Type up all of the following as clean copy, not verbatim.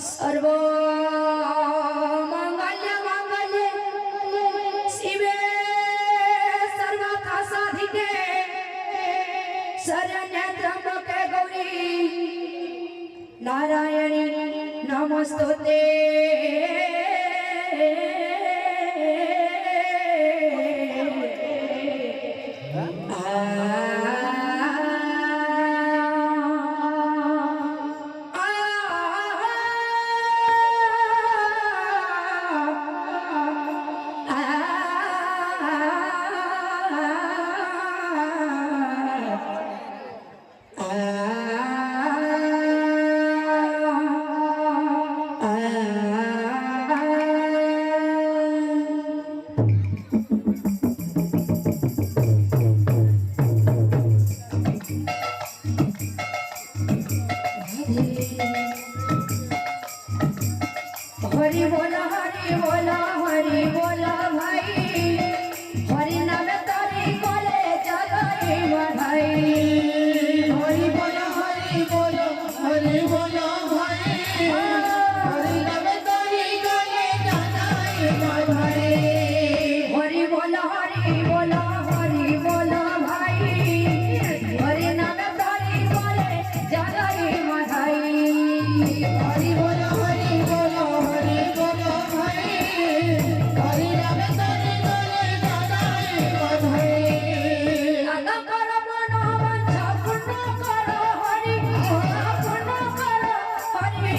सर्व मंगल्य मंगल्य शिवे सर्वथा साधिके शरण्य त्र्यंबके गौरी नारायणी नमस्तुते। हरि बोला हरि बोला हरि बोला भाई हरि नाम तारी कोले जगाई बढ़ाई। हरि बोला हरि बोला हरि बोला भाई हरि नाम तारी कोले जगाई बढ़ाई। हरि बोला हरि बोला हरि बोला भाई हरि नाम तारी कोले जगाई बढ़ाई। हरि बोला हरि बोला हरि बोला भाई हरि नाम तारी कोले जगाई बढ़ाई। दादा करो मनो वांछा पूर्ण करो हरि पूर्ण करो हरि।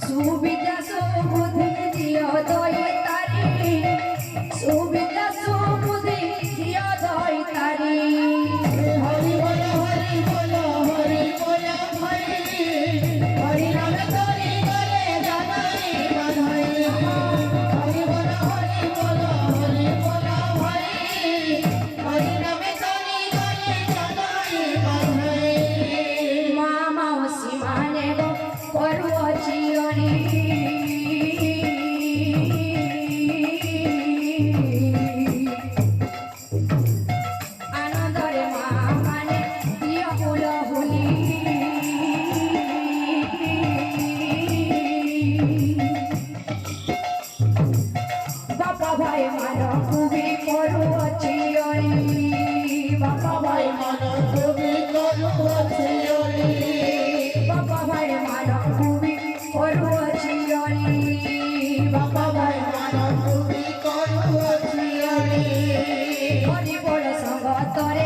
सुविद्या सुबुद्धि दियो दई तारी सुविद्या सुबुद्धि दियो दई तारी। हरि बोला हरि बोला हरि बोला भाई हरि नाम तारी कोले जगाई बढ़ाई। हरि बोला हरि बोला हरि बोला भाई हरि नाम तारी कोले जगाई बढ़ाई। मामा माने गो करू अचियोनी आनंदरे माने दियो हुलहुली। बापा भाई मानो खूबी करू अचियोनी बापा भाई मानो खूबी करू अचियोनी। बापा भाई मानो खूबी करू अचियोनी बापा भाई मानो खूबी करू अचियोनी। हरि बोल संगतरे